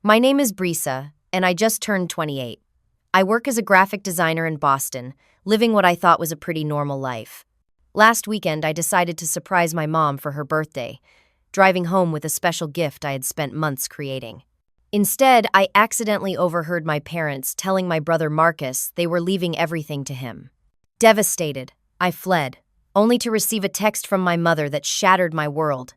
My name is Brisa, and I just turned 28. I work as a graphic designer in Boston, living what I thought was a pretty normal life. Last weekend, I decided to surprise my mom for her birthday, driving home with a special gift I had spent months creating. Instead, I accidentally overheard my parents telling my brother Marcus they were leaving everything to him. Devastated, I fled, only to receive a text from my mother that shattered my world.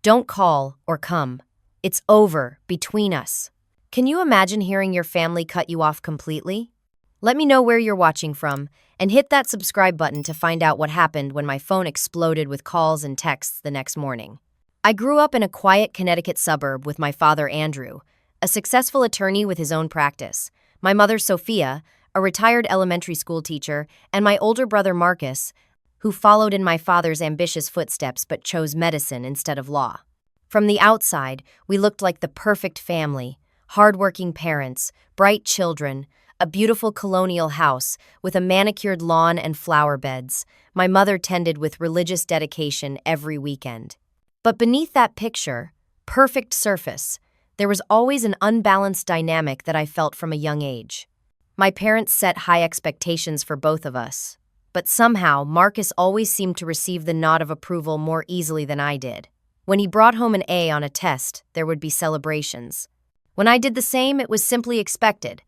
"Don't call or come. It's over between us." Can you imagine hearing your family cut you off completely? Let me know where you're watching from, and hit that subscribe button to find out what happened when my phone exploded with calls and texts the next morning. I grew up in a quiet Connecticut suburb with my father Andrew, a successful attorney with his own practice, my mother Sophia, a retired elementary school teacher, and my older brother Marcus, who followed in my father's ambitious footsteps but chose medicine instead of law. From the outside, we looked like the perfect family: hardworking parents, bright children, a beautiful colonial house with a manicured lawn and flower beds my mother tended with religious dedication every weekend. But beneath that picture, perfect surface, there was always an unbalanced dynamic that I felt from a young age. My parents set high expectations for both of us, but somehow Marcus always seemed to receive the nod of approval more easily than I did. When he brought home an A on a test, there would be celebrations. When I did the same, it was simply expected.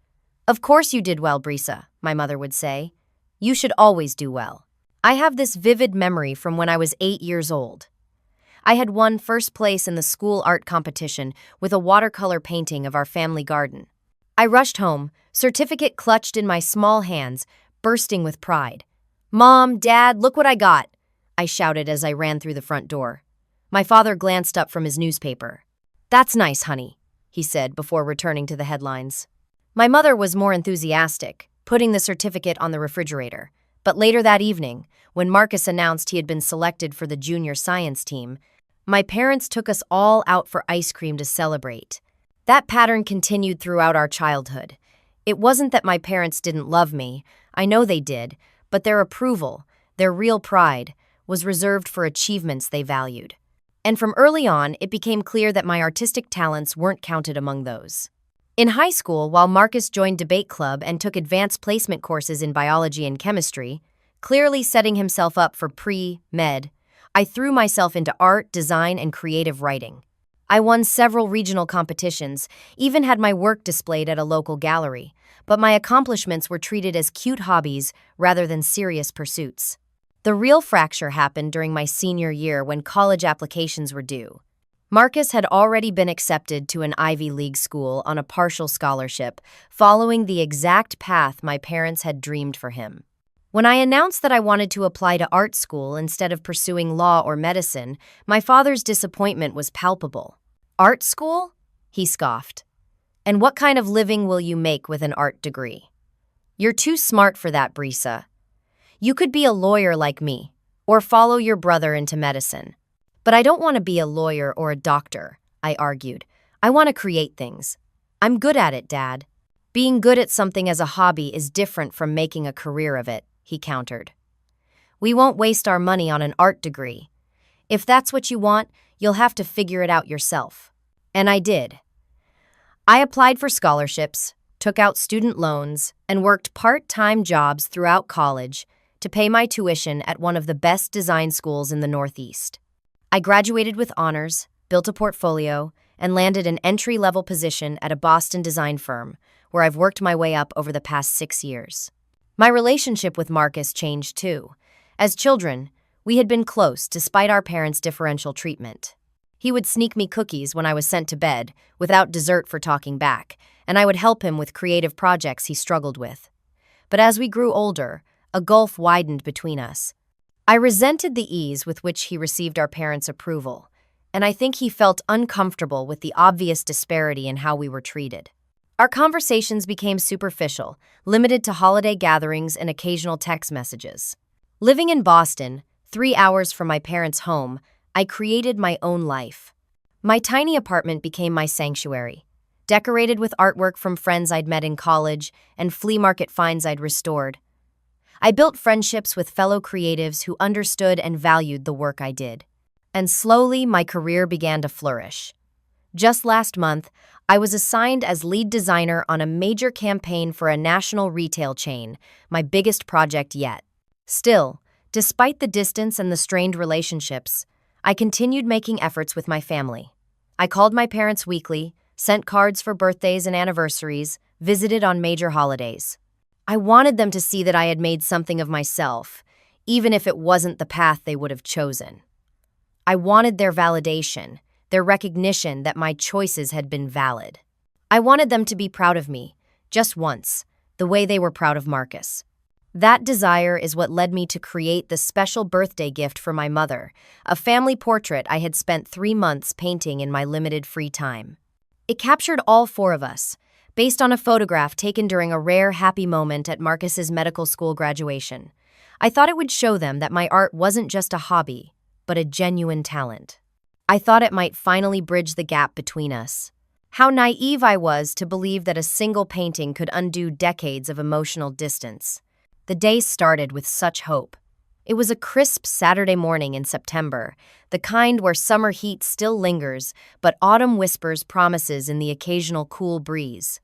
"Of course you did well, Brisa," my mother would say. "You should always do well." I have this vivid memory from when I was 8 years old. I had won first place in the school art competition with a watercolor painting of our family garden. I rushed home, certificate clutched in my small hands, bursting with pride. "Mom, Dad, look what I got!" I shouted as I ran through the front door. My father glanced up from his newspaper. "That's nice, honey," he said before returning to the headlines. My mother was more enthusiastic, putting the certificate on the refrigerator. But later that evening, when Marcus announced he had been selected for the junior science team, my parents took us all out for ice cream to celebrate. That pattern continued throughout our childhood. It wasn't that my parents didn't love me. I know they did, but their approval, their real pride, was reserved for achievements they valued. And from early on, it became clear that my artistic talents weren't counted among those. In high school, while Marcus joined debate club and took advanced placement courses in biology and chemistry, clearly setting himself up for pre-med, I threw myself into art, design, and creative writing. I won several regional competitions, even had my work displayed at a local gallery, but my accomplishments were treated as cute hobbies rather than serious pursuits. The real fracture happened during my senior year when college applications were due. Marcus had already been accepted to an Ivy League school on a partial scholarship, following the exact path my parents had dreamed for him. When I announced that I wanted to apply to art school instead of pursuing law or medicine, my father's disappointment was palpable. "Art school?" he scoffed. "And what kind of living will you make with an art degree? You're too smart for that, Brisa. You could be a lawyer like me, or follow your brother into medicine." "But I don't want to be a lawyer or a doctor," I argued. "I want to create things. I'm good at it, Dad." "Being good at something as a hobby is different from making a career of it," he countered. "We won't waste our money on an art degree. If that's what you want, you'll have to figure it out yourself." And I did. I applied for scholarships, took out student loans, and worked part-time jobs throughout college to pay my tuition at one of the best design schools in the Northeast. I graduated with honors, built a portfolio, and landed an entry-level position at a Boston design firm, where I've worked my way up over the past 6 years. My relationship with Marcus changed too. As children, we had been close despite our parents' differential treatment. He would sneak me cookies when I was sent to bed, without dessert for talking back, and I would help him with creative projects he struggled with. But as we grew older, a gulf widened between us. I resented the ease with which he received our parents' approval, and I think he felt uncomfortable with the obvious disparity in how we were treated. Our conversations became superficial, limited to holiday gatherings and occasional text messages. Living in Boston, 3 hours from my parents' home, I created my own life. My tiny apartment became my sanctuary, decorated with artwork from friends I'd met in college and flea market finds I'd restored. I built friendships with fellow creatives who understood and valued the work I did. And slowly, my career began to flourish. Just last month, I was assigned as lead designer on a major campaign for a national retail chain, my biggest project yet. Still, despite the distance and the strained relationships, I continued making efforts with my family. I called my parents weekly, sent cards for birthdays and anniversaries, visited on major holidays. I wanted them to see that I had made something of myself, even if it wasn't the path they would have chosen. I wanted their validation, their recognition that my choices had been valid. I wanted them to be proud of me, just once, the way they were proud of Marcus. That desire is what led me to create the special birthday gift for my mother, a family portrait I had spent 3 months painting in my limited free time. It captured all 4 of us, based on a photograph taken during a rare happy moment at Marcus's medical school graduation. I thought it would show them that my art wasn't just a hobby, but a genuine talent. I thought it might finally bridge the gap between us. How naive I was to believe that a single painting could undo decades of emotional distance. The day started with such hope. It was a crisp Saturday morning in September, the kind where summer heat still lingers, but autumn whispers promises in the occasional cool breeze.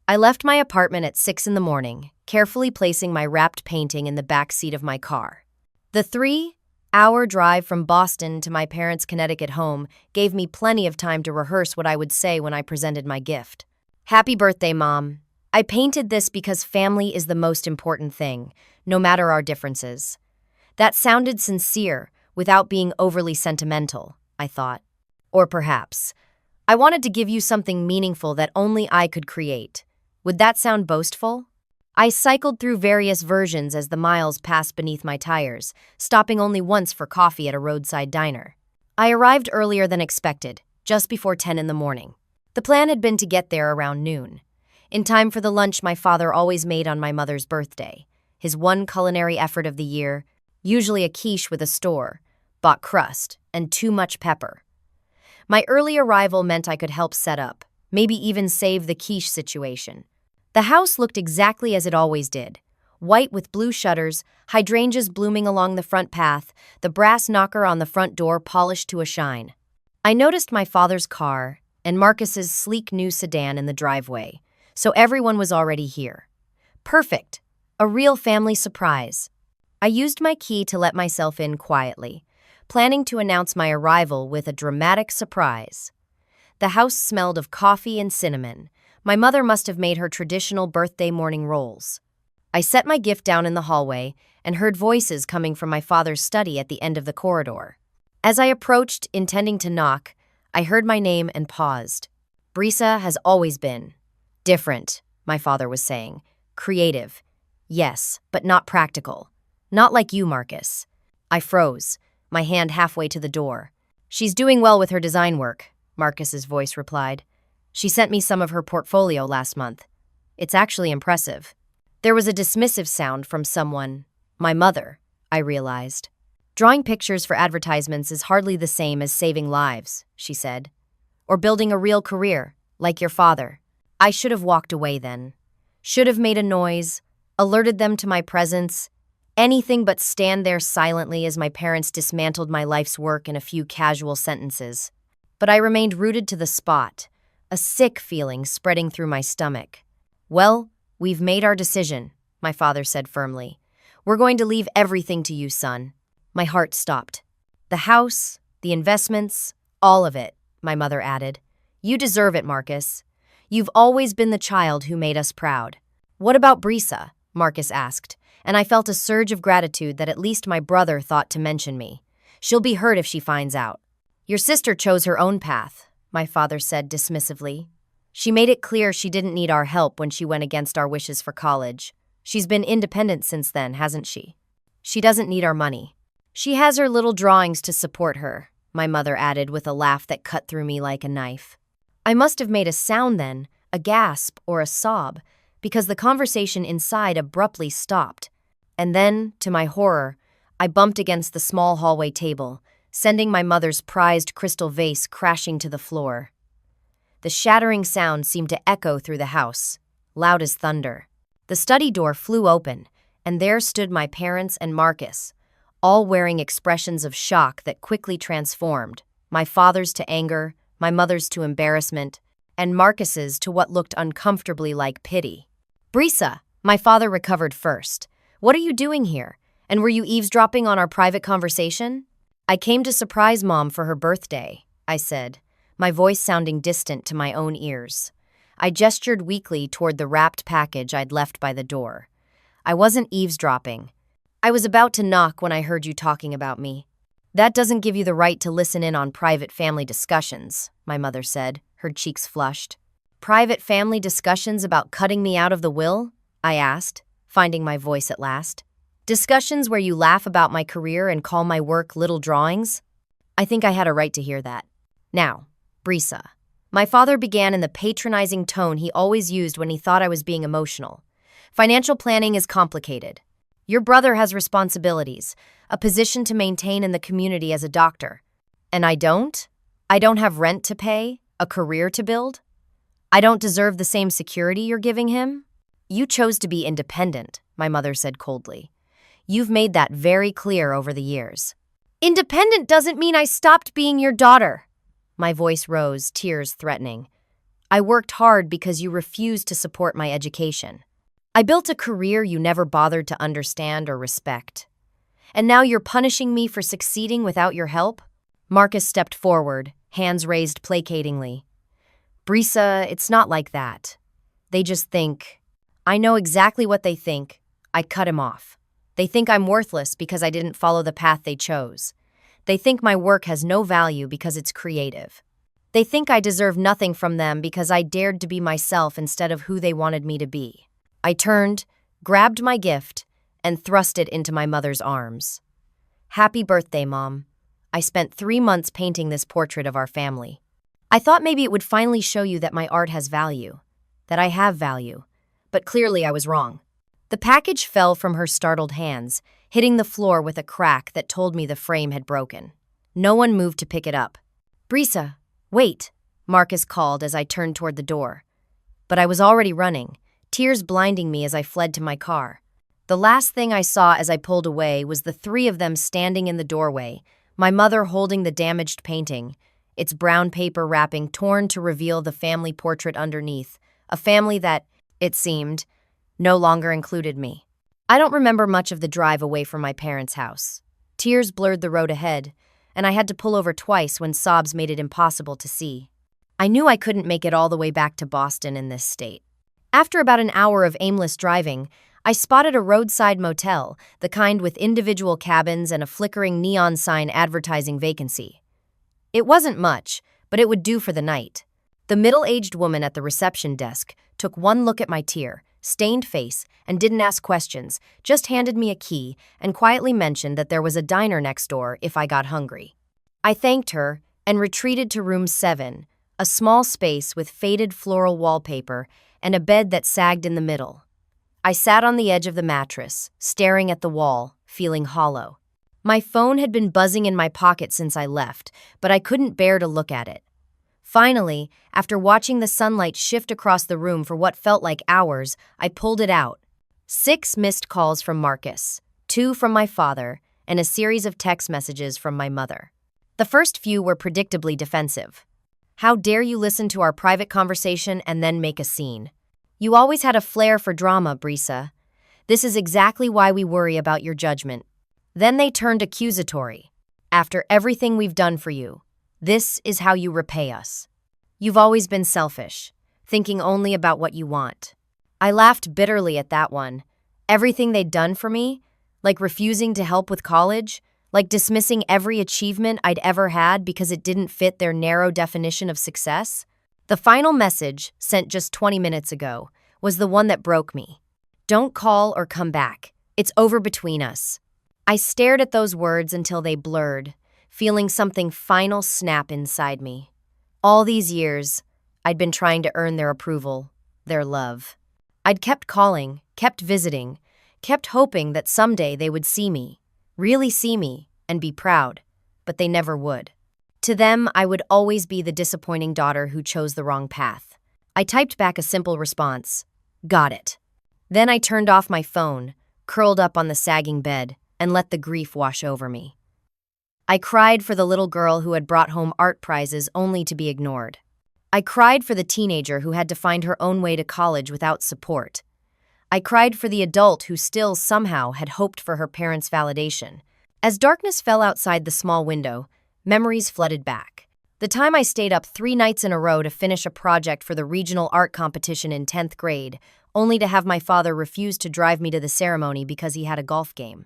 I left my apartment at 6 in the morning, carefully placing my wrapped painting in the back seat of my car. The 3-hour drive from Boston to my parents' Connecticut home gave me plenty of time to rehearse what I would say when I presented my gift. "Happy birthday, Mom. I painted this because family is the most important thing, no matter our differences." That sounded sincere, without being overly sentimental, I thought. Or perhaps, I wanted to give you something meaningful that only I could create. Would that sound boastful? I cycled through various versions as the miles passed beneath my tires, stopping only once for coffee at a roadside diner. I arrived earlier than expected, just before 10 in the morning. The plan had been to get there around noon, in time for the lunch my father always made on my mother's birthday, his one culinary effort of the year, usually a quiche with a store-bought crust and too much pepper. My early arrival meant I could help set up, maybe even save the quiche situation. The house looked exactly as it always did, white with blue shutters, hydrangeas blooming along the front path, the brass knocker on the front door polished to a shine. I noticed my father's car and Marcus's sleek new sedan in the driveway, so everyone was already here. Perfect, a real family surprise. I used my key to let myself in quietly, planning to announce my arrival with a dramatic surprise. The house smelled of coffee and cinnamon. My mother must have made her traditional birthday morning rolls. I set my gift down in the hallway and heard voices coming from my father's study at the end of the corridor. As I approached, intending to knock, I heard my name and paused. "Brisa has always been different," my father was saying. "Creative, yes, but not practical. Not like you, Marcus." I froze, my hand halfway to the door. "She's doing well with her design work," Marcus's voice replied. "She sent me some of her portfolio last month. It's actually impressive." There was a dismissive sound from someone. My mother, I realized. "Drawing pictures for advertisements is hardly the same as saving lives," she said. "Or building a real career, like your father." I should have walked away then. Should have made a noise, alerted them to my presence, anything but stand there silently as my parents dismantled my life's work in a few casual sentences. But I remained rooted to the spot, a sick feeling spreading through my stomach. "Well, we've made our decision," my father said firmly. "We're going to leave everything to you, son." My heart stopped. "The house, the investments, all of it," my mother added. "You deserve it, Marcus. You've always been the child who made us proud." "What about Brisa?" Marcus asked, and I felt a surge of gratitude that at least my brother thought to mention me. "She'll be hurt if she finds out." "Your sister chose her own path," my father said dismissively. "She made it clear she didn't need our help when she went against our wishes for college. She's been independent since then, hasn't she? She doesn't need our money. She has her little drawings to support her," my mother added with a laugh that cut through me like a knife. I must have made a sound then, a gasp or a sob, because the conversation inside abruptly stopped. And then, to my horror, I bumped against the small hallway table, sending my mother's prized crystal vase crashing to the floor. The shattering sound seemed to echo through the house, loud as thunder. The study door flew open, and there stood my parents and Marcus, all wearing expressions of shock that quickly transformed, my father's to anger, my mother's to embarrassment, and Marcus's to what looked uncomfortably like pity. Brisa, my father recovered first. What are you doing here? And were you eavesdropping on our private conversation? I came to surprise Mom for her birthday, I said, my voice sounding distant to my own ears. I gestured weakly toward the wrapped package I'd left by the door. I wasn't eavesdropping. I was about to knock when I heard you talking about me. That doesn't give you the right to listen in on private family discussions, my mother said, her cheeks flushed. Private family discussions about cutting me out of the will? I asked, finding my voice at last. Discussions where you laugh about my career and call my work little drawings? I think I had a right to hear that. Now, Brisa. My father began in the patronizing tone he always used when he thought I was being emotional. Financial planning is complicated. Your brother has responsibilities, a position to maintain in the community as a doctor. And I don't? I don't have rent to pay, a career to build? I don't deserve the same security you're giving him? You chose to be independent, my mother said coldly. You've made that very clear over the years. Independent doesn't mean I stopped being your daughter. My voice rose, tears threatening. I worked hard because you refused to support my education. I built a career you never bothered to understand or respect. And now you're punishing me for succeeding without your help? Marcus stepped forward, hands raised placatingly. Brisa, it's not like that. They just think. I know exactly what they think. I cut him off. They think I'm worthless because I didn't follow the path they chose. They think my work has no value because it's creative. They think I deserve nothing from them because I dared to be myself instead of who they wanted me to be. I turned, grabbed my gift, and thrust it into my mother's arms. Happy birthday, Mom. I spent 3 months painting this portrait of our family. I thought maybe it would finally show you that my art has value, that I have value, but clearly I was wrong. The package fell from her startled hands, hitting the floor with a crack that told me the frame had broken. No one moved to pick it up. Brisa, wait, Marcus called as I turned toward the door. But I was already running, tears blinding me as I fled to my car. The last thing I saw as I pulled away was the 3 of them standing in the doorway, my mother holding the damaged painting, its brown paper wrapping torn to reveal the family portrait underneath, a family that, it seemed, no longer included me. I don't remember much of the drive away from my parents' house. Tears blurred the road ahead, and I had to pull over twice when sobs made it impossible to see. I knew I couldn't make it all the way back to Boston in this state. After about an hour of aimless driving, I spotted a roadside motel, the kind with individual cabins and a flickering neon sign advertising vacancy. It wasn't much, but it would do for the night. The middle-aged woman at the reception desk took one look at my tear-stained face and didn't ask questions, just handed me a key and quietly mentioned that there was a diner next door if I got hungry. I thanked her and retreated to room 7, a small space with faded floral wallpaper and a bed that sagged in the middle. I sat on the edge of the mattress, staring at the wall, feeling hollow. My phone had been buzzing in my pocket since I left, but I couldn't bear to look at it. Finally, after watching the sunlight shift across the room for what felt like hours, I pulled it out. 6 missed calls from Marcus, 2 from my father, and a series of text messages from my mother. The first few were predictably defensive. How dare you listen to our private conversation and then make a scene? You always had a flair for drama, Brisa. This is exactly why we worry about your judgment. Then they turned accusatory. After everything we've done for you, this is how you repay us. You've always been selfish, thinking only about what you want. I laughed bitterly at that one. Everything they'd done for me, like refusing to help with college, like dismissing every achievement I'd ever had because it didn't fit their narrow definition of success. The final message, sent just 20 minutes ago, was the one that broke me. Don't call or come back. It's over between us. I stared at those words until they blurred, feeling something final snap inside me. All these years, I'd been trying to earn their approval, their love. I'd kept calling, kept visiting, kept hoping that someday they would see me, really see me, and be proud, but they never would. To them, I would always be the disappointing daughter who chose the wrong path. I typed back a simple response, "Got it." Then I turned off my phone, curled up on the sagging bed, and let the grief wash over me. I cried for the little girl who had brought home art prizes only to be ignored. I cried for the teenager who had to find her own way to college without support. I cried for the adult who still somehow had hoped for her parents' validation. As darkness fell outside the small window, memories flooded back. The time I stayed up 3 nights in a row to finish a project for the regional art competition in 10th grade, only to have my father refuse to drive me to the ceremony because he had a golf game.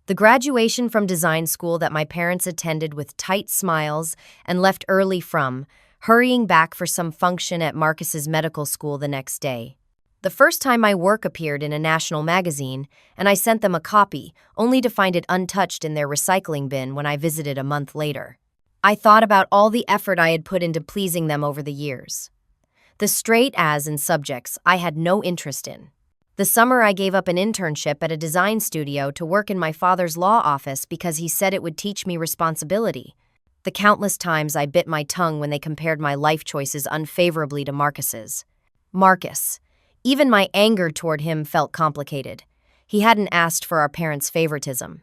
The graduation from design school that my parents attended with tight smiles and left early from, hurrying back for some function at Marcus's medical school the next day. The first time my work appeared in a national magazine, and I sent them a copy, only to find it untouched in their recycling bin when I visited a month later. I thought about all the effort I had put into pleasing them over the years. The straight A's and subjects I had no interest in. The summer I gave up an internship at a design studio to work in my father's law office because he said it would teach me responsibility. The countless times I bit my tongue when they compared my life choices unfavorably to Marcus's. Marcus. Even my anger toward him felt complicated. He hadn't asked for our parents' favoritism.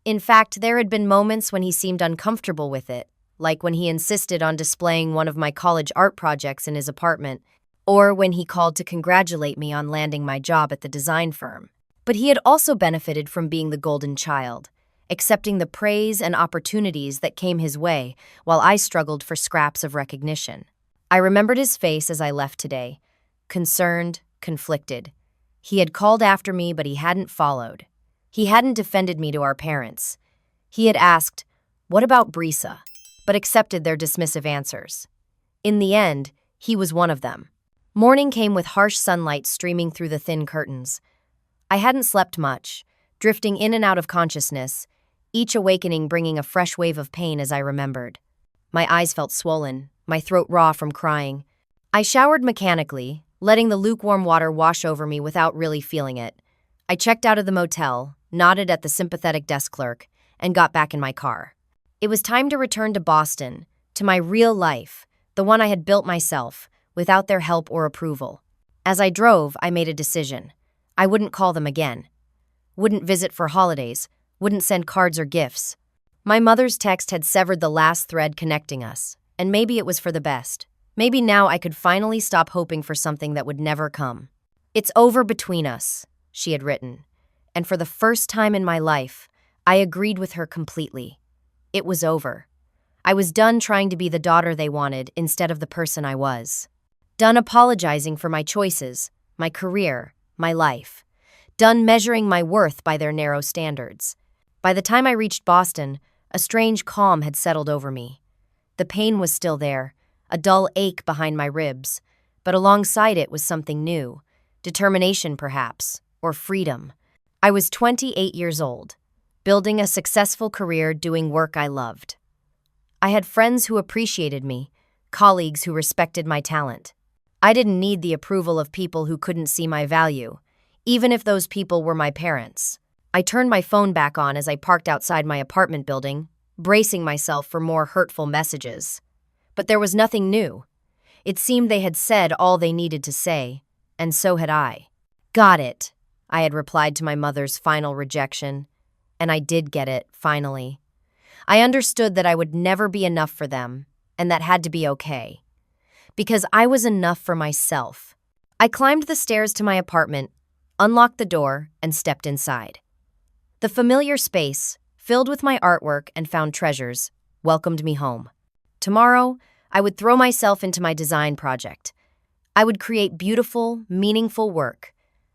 In fact, there had been moments when he seemed uncomfortable with it, like when he insisted on displaying one of my college art projects in his apartment, or when he called to congratulate me on landing my job at the design firm. But he had also benefited from being the golden child, accepting the praise and opportunities that came his way while I struggled for scraps of recognition. I remembered his face as I left today, concerned, conflicted. He had called after me, but he hadn't followed. He hadn't defended me to our parents. He had asked, "What about Brisa?" but accepted their dismissive answers. In the end, he was one of them. Morning came with harsh sunlight streaming through the thin curtains. I hadn't slept much, drifting in and out of consciousness, each awakening bringing a fresh wave of pain as I remembered. My eyes felt swollen, my throat raw from crying. I showered mechanically, letting the lukewarm water wash over me without really feeling it. I checked out of the motel, nodded at the sympathetic desk clerk, and got back in my car. It was time to return to Boston, to my real life, the one I had built myself, without their help or approval. As I drove, I made a decision. I wouldn't call them again. Wouldn't visit for holidays. Wouldn't send cards or gifts. My mother's text had severed the last thread connecting us, and maybe it was for the best. Maybe now I could finally stop hoping for something that would never come. "It's over between us," she had written, and for the first time in my life, I agreed with her completely. It was over. I was done trying to be the daughter they wanted instead of the person I was. Done apologizing for my choices, my career, my life. Done measuring my worth by their narrow standards. By the time I reached Boston, a strange calm had settled over me. The pain was still there, a dull ache behind my ribs, but alongside it was something new, determination perhaps, or freedom. I was 28 years old, building a successful career doing work I loved. I had friends who appreciated me, colleagues who respected my talent. I didn't need the approval of people who couldn't see my value, even if those people were my parents. I turned my phone back on as I parked outside my apartment building, bracing myself for more hurtful messages. But there was nothing new. It seemed they had said all they needed to say, and so had I. "Got it," I had replied to my mother's final rejection. And I did get it, finally. I understood that I would never be enough for them, and that had to be okay. Because I was enough for myself. I climbed the stairs to my apartment, unlocked the door, and stepped inside. The familiar space, filled with my artwork and found treasures, welcomed me home. Tomorrow, I would throw myself into my design project. I would create beautiful, meaningful work.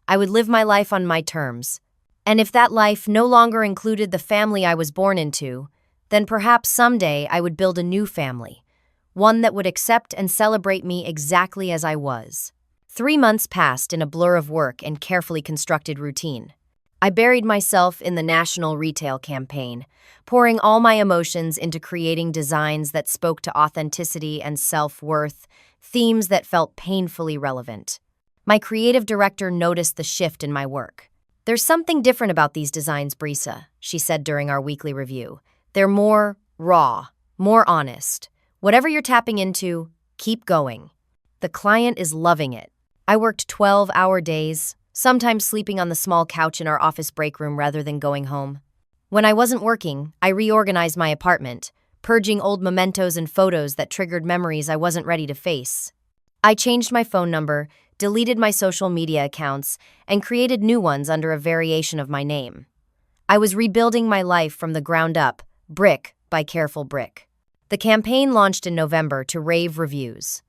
I would live my life on my terms. And if that life no longer included the family I was born into, then perhaps someday I would build a new family, one that would accept and celebrate me exactly as I was. 3 months passed in a blur of work and carefully constructed routine. I buried myself in the national retail campaign, pouring all my emotions into creating designs that spoke to authenticity and self-worth, themes that felt painfully relevant. My creative director noticed the shift in my work. "There's something different about these designs, Brisa," she said during our weekly review. "They're more raw, more honest. Whatever you're tapping into, keep going." The client is loving it. I worked 12-hour days, sometimes sleeping on the small couch in our office break room rather than going home. When I wasn't working, I reorganized my apartment, purging old mementos and photos that triggered memories I wasn't ready to face. I changed my phone number, deleted my social media accounts, and created new ones under a variation of my name. I was rebuilding my life from the ground up, brick by careful brick. The campaign launched in November to rave reviews.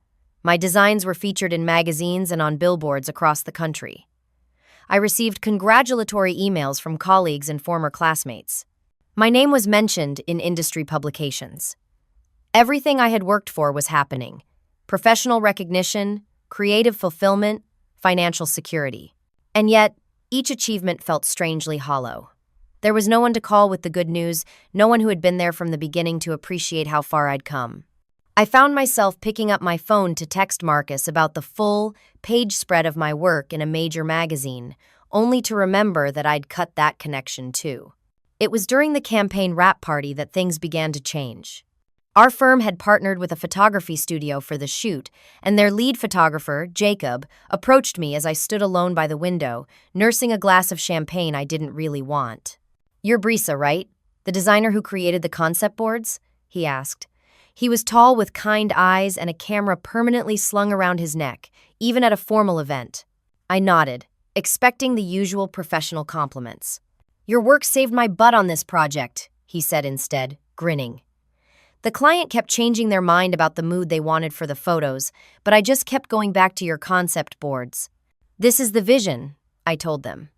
My designs were featured in magazines and on billboards across the country. I received congratulatory emails from colleagues and former classmates. My name was mentioned in industry publications. Everything I had worked for was happening: professional recognition, creative fulfillment, financial security. And yet, each achievement felt strangely hollow. There was no one to call with the good news, no one who had been there from the beginning to appreciate how far I'd come. I found myself picking up my phone to text Marcus about the full page spread of my work in a major magazine, only to remember that I'd cut that connection too. It was during the campaign wrap party that things began to change. Our firm had partnered with a photography studio for the shoot, and their lead photographer, Jacob, approached me as I stood alone by the window, nursing a glass of champagne I didn't really want. "You're Brisa, right? The designer who created the concept boards?" he asked. He was tall with kind eyes and a camera permanently slung around his neck, even at a formal event. I nodded, expecting the usual professional compliments. "Your work saved my butt on this project," he said instead, grinning. "The client kept changing their mind about the mood they wanted for the photos, but I just kept going back to your concept boards. This is the vision," I told them.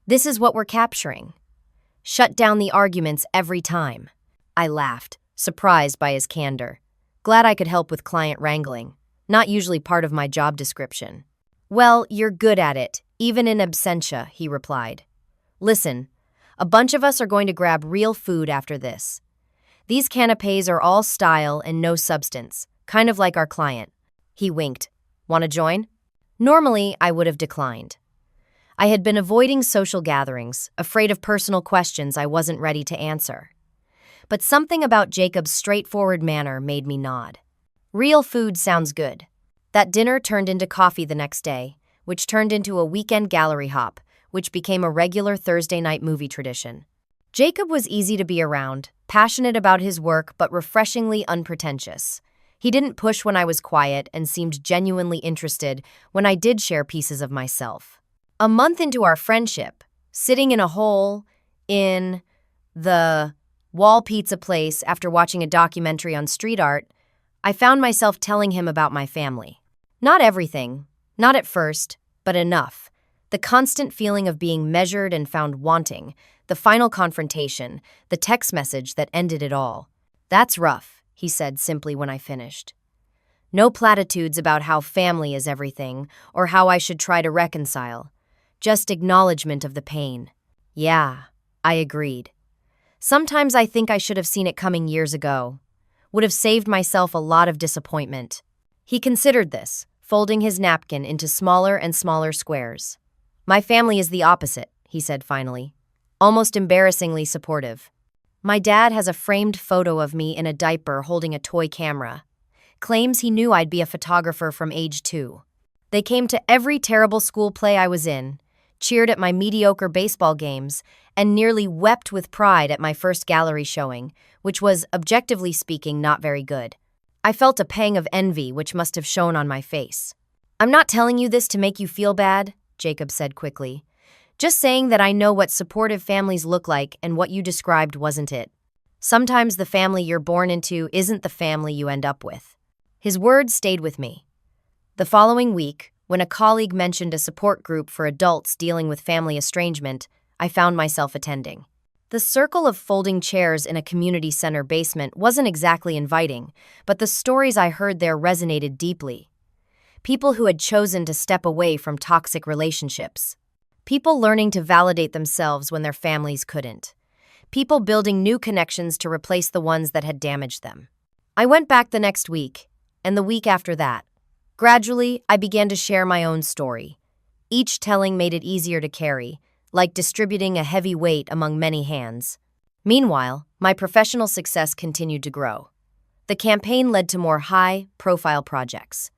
"This is what we're capturing. Shut down the arguments every time." I laughed, surprised by his candor. Glad I could help with client wrangling, not usually part of my job description. "Well, you're good at it, even in absentia," he replied. "Listen, a bunch of us are going to grab real food after this. These canapés are all style and no substance, kind of like our client." He winked. "Want to join?" Normally, I would have declined. I had been avoiding social gatherings, afraid of personal questions I wasn't ready to answer. But something about Jacob's straightforward manner made me nod. Real food sounds good. That dinner turned into coffee the next day, which turned into a weekend gallery hop, which became a regular Thursday night movie tradition. Jacob was easy to be around, passionate about his work but refreshingly unpretentious. He didn't push when I was quiet and seemed genuinely interested when I did share pieces of myself. A month into our friendship, sitting in a hole in the wall pizza place after watching a documentary on street art, I found myself telling him about my family. Not everything, not at first, but enough. The constant feeling of being measured and found wanting, the final confrontation, the text message that ended it all. "That's rough," he said simply when I finished. No platitudes about how family is everything or how I should try to reconcile. Just acknowledgement of the pain. "Yeah," I agreed. "Sometimes I think I should have seen it coming years ago. Would have saved myself a lot of disappointment." He considered this, folding his napkin into smaller and smaller squares. "My family is the opposite," he said finally, almost embarrassingly supportive. "My dad has a framed photo of me in a diaper holding a toy camera. Claims he knew I'd be a photographer from age 2. They came to every terrible school play I was in, cheered at my mediocre baseball games, and nearly wept with pride at my first gallery showing, which was, objectively speaking, not very good. I felt a pang of envy which must have shown on my face. "I'm not telling you this to make you feel bad," Jacob said quickly. "Just saying that I know what supportive families look like and what you described wasn't it. Sometimes the family you're born into isn't the family you end up with." His words stayed with me. The following week, when a colleague mentioned a support group for adults dealing with family estrangement, I found myself attending. The circle of folding chairs in a community center basement wasn't exactly inviting, but the stories I heard there resonated deeply. People who had chosen to step away from toxic relationships. People learning to validate themselves when their families couldn't. People building new connections to replace the ones that had damaged them. I went back the next week, and the week after that. Gradually, I began to share my own story. Each telling made it easier to carry, like distributing a heavy weight among many hands. Meanwhile, my professional success continued to grow. The campaign led to more high-profile projects.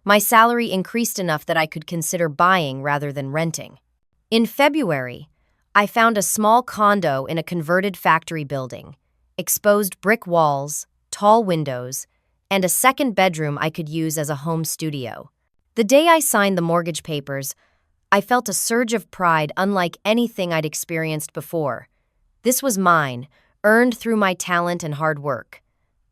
My salary increased enough that I could consider buying rather than renting. In February, I found a small condo in a converted factory building, exposed brick walls, tall windows, and a second bedroom I could use as a home studio. The day I signed the mortgage papers, I felt a surge of pride unlike anything I'd experienced before. This was mine, earned through my talent and hard work.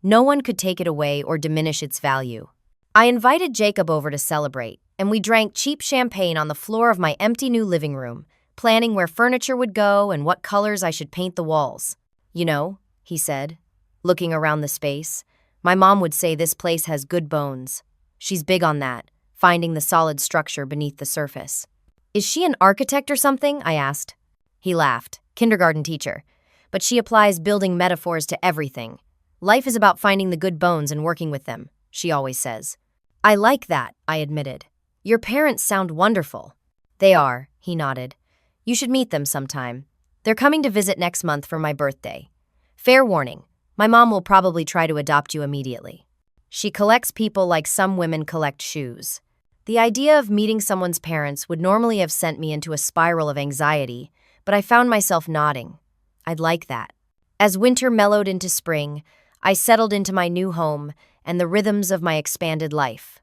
No one could take it away or diminish its value. I invited Jacob over to celebrate, and we drank cheap champagne on the floor of my empty new living room, planning where furniture would go and what colors I should paint the walls. You know, he said, looking around the space, my mom would say this place has good bones. She's big on that, finding the solid structure beneath the surface. Is she an architect or something? I asked. He laughed. Kindergarten teacher. But she applies building metaphors to everything. Life is about finding the good bones and working with them, she always says. I like that, I admitted. Your parents sound wonderful. They are, he nodded. You should meet them sometime. They're coming to visit next month for my birthday. Fair warning, my mom will probably try to adopt you immediately. She collects people like some women collect shoes. The idea of meeting someone's parents would normally have sent me into a spiral of anxiety, but I found myself nodding. I'd like that. As winter mellowed into spring, I settled into my new home and the rhythms of my expanded life.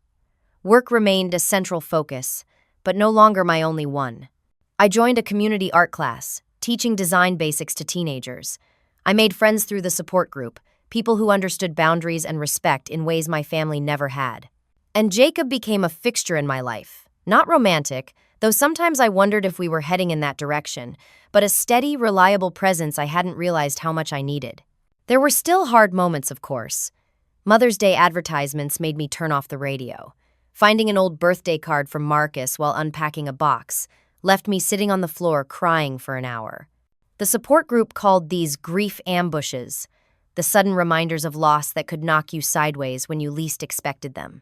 Work remained a central focus, but no longer my only one. I joined a community art class, teaching design basics to teenagers. I made friends through the support group, people who understood boundaries and respect in ways my family never had. And Jacob became a fixture in my life. Not romantic, though sometimes I wondered if we were heading in that direction, but a steady, reliable presence I hadn't realized how much I needed. There were still hard moments, of course. Mother's Day advertisements made me turn off the radio. Finding an old birthday card from Marcus while unpacking a box left me sitting on the floor crying for an hour. The support group called these grief ambushes, the sudden reminders of loss that could knock you sideways when you least expected them.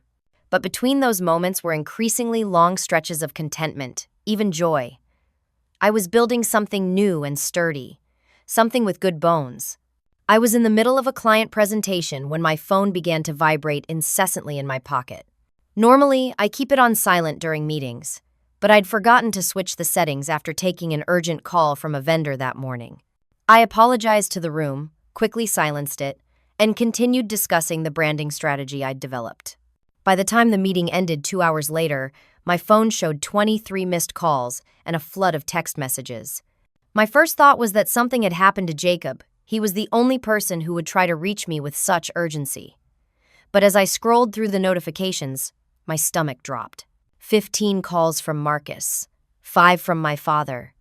But between those moments were increasingly long stretches of contentment, even joy. I was building something new and sturdy, something with good bones. I was in the middle of a client presentation when my phone began to vibrate incessantly in my pocket. Normally, I keep it on silent during meetings, but I'd forgotten to switch the settings after taking an urgent call from a vendor that morning. I apologized to the room, quickly silenced it, and continued discussing the branding strategy I'd developed. By the time the meeting ended 2 hours later, my phone showed 23 missed calls and a flood of text messages. My first thought was that something had happened to Jacob. He was the only person who would try to reach me with such urgency. But as I scrolled through the notifications, my stomach dropped. 15 calls from Marcus, 5 from my father,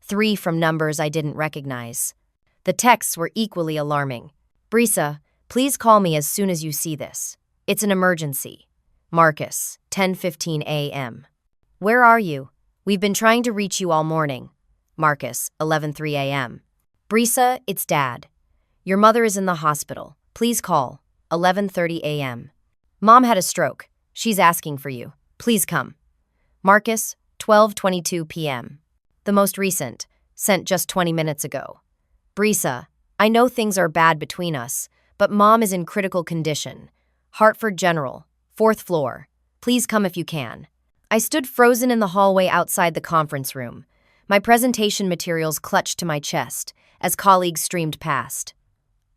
3 from numbers I didn't recognize. The texts were equally alarming. Brisa, please call me as soon as you see this. It's an emergency. Marcus, 10:15 a.m. Where are you? We've been trying to reach you all morning. Marcus, 11:03 a.m. Brisa, it's Dad. Your mother is in the hospital. Please call. 11:30 a.m. Mom had a stroke. She's asking for you. Please come. Marcus, 12:22 p.m. The most recent, sent just 20 minutes ago. Brisa, I know things are bad between us, but Mom is in critical condition. Hartford General, 4th floor. Please come if you can. I stood frozen in the hallway outside the conference room. My presentation materials clutched to my chest as colleagues streamed past.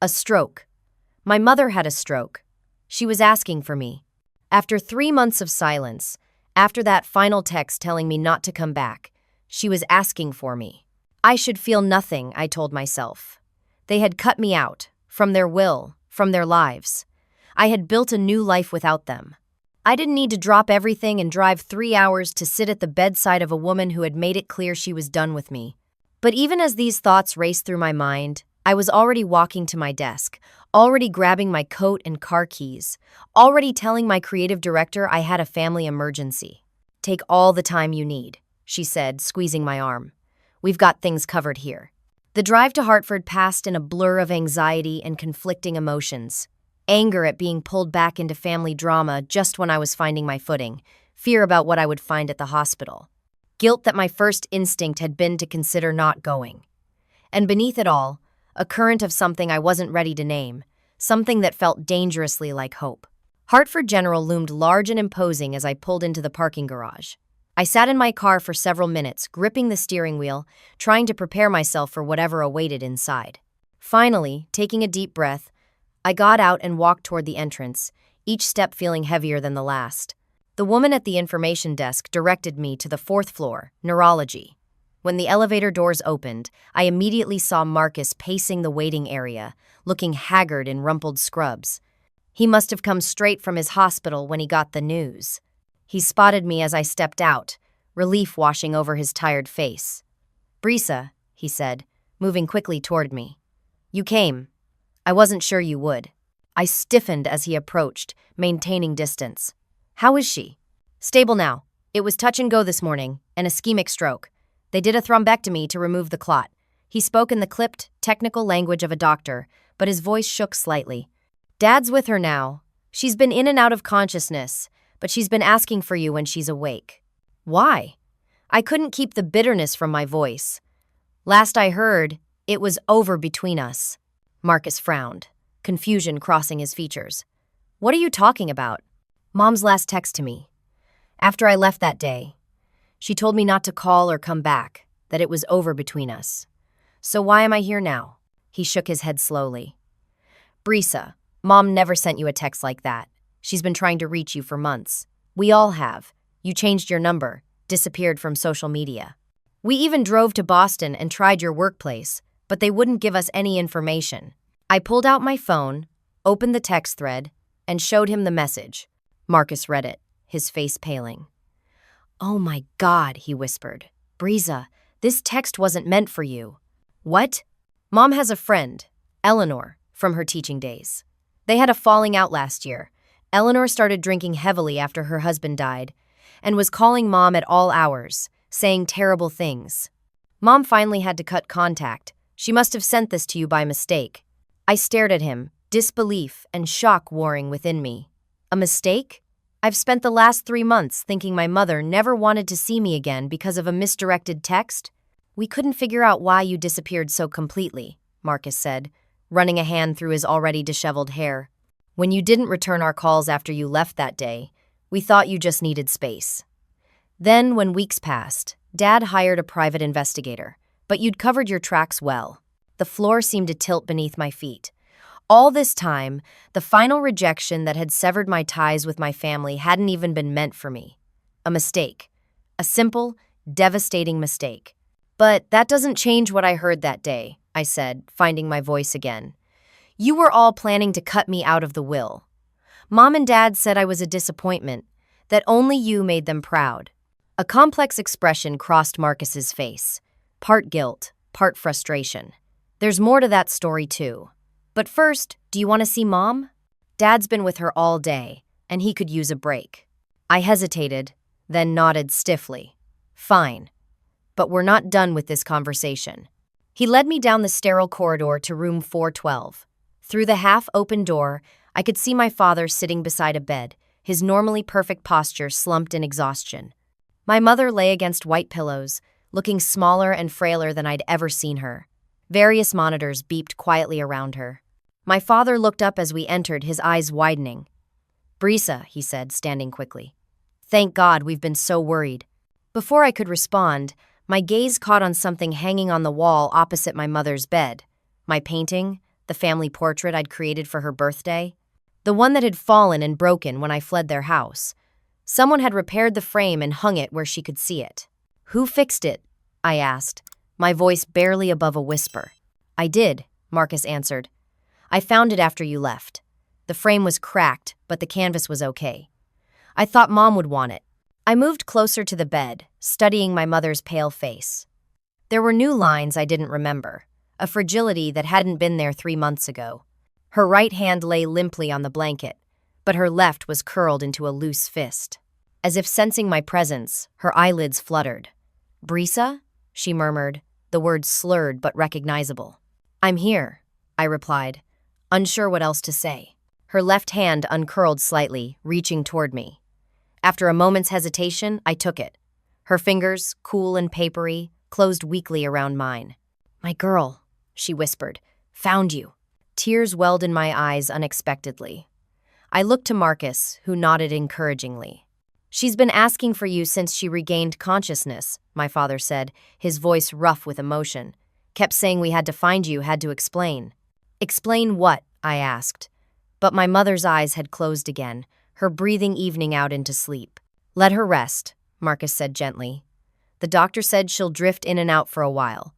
A stroke. My mother had a stroke. She was asking for me. After 3 months of silence, after that final text telling me not to come back, she was asking for me. I should feel nothing, I told myself. They had cut me out, from their will, from their lives. I had built a new life without them. I didn't need to drop everything and drive 3 hours to sit at the bedside of a woman who had made it clear she was done with me. But even as these thoughts raced through my mind, I was already walking to my desk, already grabbing my coat and car keys, already telling my creative director I had a family emergency. Take all the time you need, she said, squeezing my arm. We've got things covered here. The drive to Hartford passed in a blur of anxiety and conflicting emotions. Anger at being pulled back into family drama just when I was finding my footing, fear about what I would find at the hospital, guilt that my first instinct had been to consider not going. And beneath it all, a current of something I wasn't ready to name, something that felt dangerously like hope. Hartford General loomed large and imposing as I pulled into the parking garage. I sat in my car for several minutes, gripping the steering wheel, trying to prepare myself for whatever awaited inside. Finally, taking a deep breath, I got out and walked toward the entrance, each step feeling heavier than the last. The woman at the information desk directed me to the fourth floor, neurology. When the elevator doors opened, I immediately saw Marcus pacing the waiting area, looking haggard in rumpled scrubs. He must have come straight from his hospital when he got the news. He spotted me as I stepped out, relief washing over his tired face. "Brisa," he said, moving quickly toward me. "You came. I wasn't sure you would." I stiffened as he approached, maintaining distance. "How is she?" "Stable now. It was touch and go this morning, an ischemic stroke. They did a thrombectomy to remove the clot." He spoke in the clipped, technical language of a doctor, but his voice shook slightly. "Dad's with her now. She's been in and out of consciousness, but she's been asking for you when she's awake." "Why?" I couldn't keep the bitterness from my voice. "Last I heard, it was over between us." Marcus frowned, confusion crossing his features. "What are you talking about?" "Mom's last text to me. After I left that day, she told me not to call or come back, that it was over between us. So why am I here now?" He shook his head slowly. "Brisa, Mom never sent you a text like that. She's been trying to reach you for months. We all have. You changed your number, disappeared from social media. We even drove to Boston and tried your workplace, but they wouldn't give us any information." I pulled out my phone, opened the text thread, and showed him the message. Marcus read it, his face paling. "Oh my God," he whispered. "Brisa, this text wasn't meant for you." "What?" "Mom has a friend, Eleanor, from her teaching days. They had a falling out last year. Eleanor started drinking heavily after her husband died and was calling Mom at all hours, saying terrible things. Mom finally had to cut contact. She must have sent this to you by mistake." I stared at him, disbelief and shock warring within me. "A mistake? I've spent the last 3 months thinking my mother never wanted to see me again because of a misdirected text?" "We couldn't figure out why you disappeared so completely," Marcus said, running a hand through his already disheveled hair. "When you didn't return our calls after you left that day, we thought you just needed space. Then, when weeks passed, Dad hired a private investigator, but you'd covered your tracks well." The floor seemed to tilt beneath my feet. All this time, the final rejection that had severed my ties with my family hadn't even been meant for me. A mistake. A simple, devastating mistake. "But that doesn't change what I heard that day," I said, finding my voice again. "You were all planning to cut me out of the will. Mom and Dad said I was a disappointment, that only you made them proud." A complex expression crossed Marcus's face. Part guilt, part frustration. "There's more to that story, too. But first, do you want to see Mom? Dad's been with her all day, and he could use a break." I hesitated, then nodded stiffly. "Fine. But we're not done with this conversation." He led me down the sterile corridor to room 412. Through the half-open door, I could see my father sitting beside a bed, his normally perfect posture slumped in exhaustion. My mother lay against white pillows, looking smaller and frailer than I'd ever seen her. Various monitors beeped quietly around her. My father looked up as we entered, his eyes widening. "Brisa," he said, standing quickly. "Thank God, we've been so worried." Before I could respond, my gaze caught on something hanging on the wall opposite my mother's bed. My painting, the family portrait I'd created for her birthday. The one that had fallen and broken when I fled their house. Someone had repaired the frame and hung it where she could see it. "Who fixed it?" I asked, my voice barely above a whisper. "I did," Marcus answered. "I found it after you left. The frame was cracked, but the canvas was okay. I thought Mom would want it." I moved closer to the bed, studying my mother's pale face. There were new lines I didn't remember, a fragility that hadn't been there 3 months ago. Her right hand lay limply on the blanket, but her left was curled into a loose fist. As if sensing my presence, her eyelids fluttered. "Brisa?" she murmured, the words slurred but recognizable. "I'm here," I replied, unsure what else to say. Her left hand uncurled slightly, reaching toward me. After a moment's hesitation, I took it. Her fingers, cool and papery, closed weakly around mine. "My girl," she whispered, "found you." Tears welled in my eyes unexpectedly. I looked to Marcus, who nodded encouragingly. She's been asking for you since she regained consciousness, my father said, his voice rough with emotion. Kept saying we had to find you, had to explain. Explain what? I asked. But my mother's eyes had closed again, her breathing evening out into sleep. Let her rest, Marcus said gently. The doctor said she'll drift in and out for a while.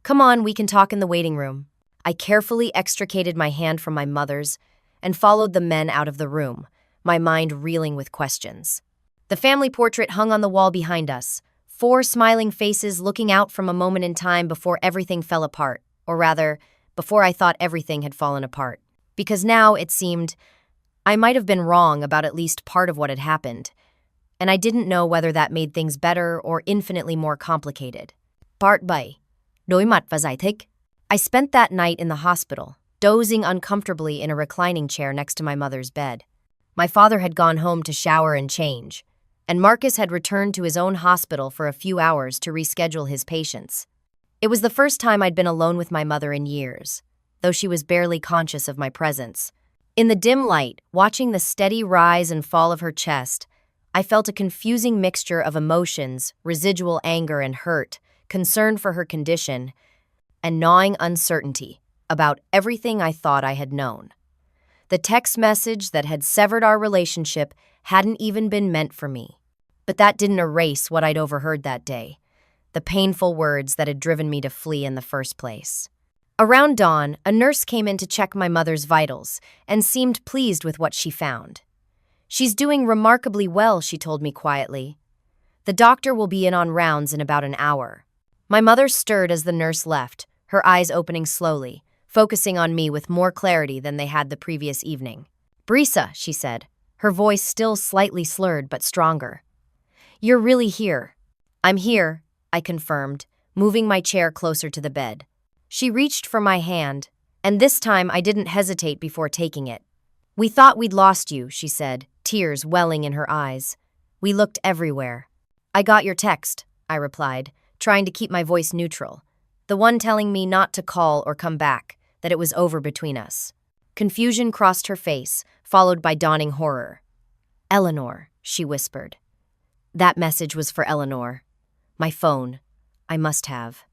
Come on, we can talk in the waiting room. I carefully extricated my hand from my mother's and followed the men out of the room, my mind reeling with questions. The family portrait hung on the wall behind us, 4 smiling faces looking out from a moment in time before everything fell apart, or rather, before I thought everything had fallen apart. Because now, it seemed, I might have been wrong about at least part of what had happened, and I didn't know whether that made things better or infinitely more complicated. Part 7. Đối mặt và giải thích. I spent that night in the hospital, dozing uncomfortably in a reclining chair next to my mother's bed. My father had gone home to shower and change, and Marcus had returned to his own hospital for a few hours to reschedule his patients. It was the first time I'd been alone with my mother in years, though she was barely conscious of my presence. In the dim light, watching the steady rise and fall of her chest, I felt a confusing mixture of emotions, residual anger and hurt, concern for her condition, and gnawing uncertainty about everything I thought I had known. The text message that had severed our relationship hadn't even been meant for me. But that didn't erase what I'd overheard that day, the painful words that had driven me to flee in the first place. Around dawn, a nurse came in to check my mother's vitals and seemed pleased with what she found. She's doing remarkably well, she told me quietly. The doctor will be in on rounds in about an hour. My mother stirred as the nurse left, her eyes opening slowly, focusing on me with more clarity than they had the previous evening. Brisa, she said, her voice still slightly slurred but stronger. You're really here. I'm here, I confirmed, moving my chair closer to the bed. She reached for my hand, and this time I didn't hesitate before taking it. We thought we'd lost you, she said, tears welling in her eyes. We looked everywhere. I got your text, I replied, trying to keep my voice neutral, the one telling me not to call or come back, that it was over between us. Confusion crossed her face, followed by dawning horror. Eleanor, she whispered. That message was for Eleanor. My phone. I must have.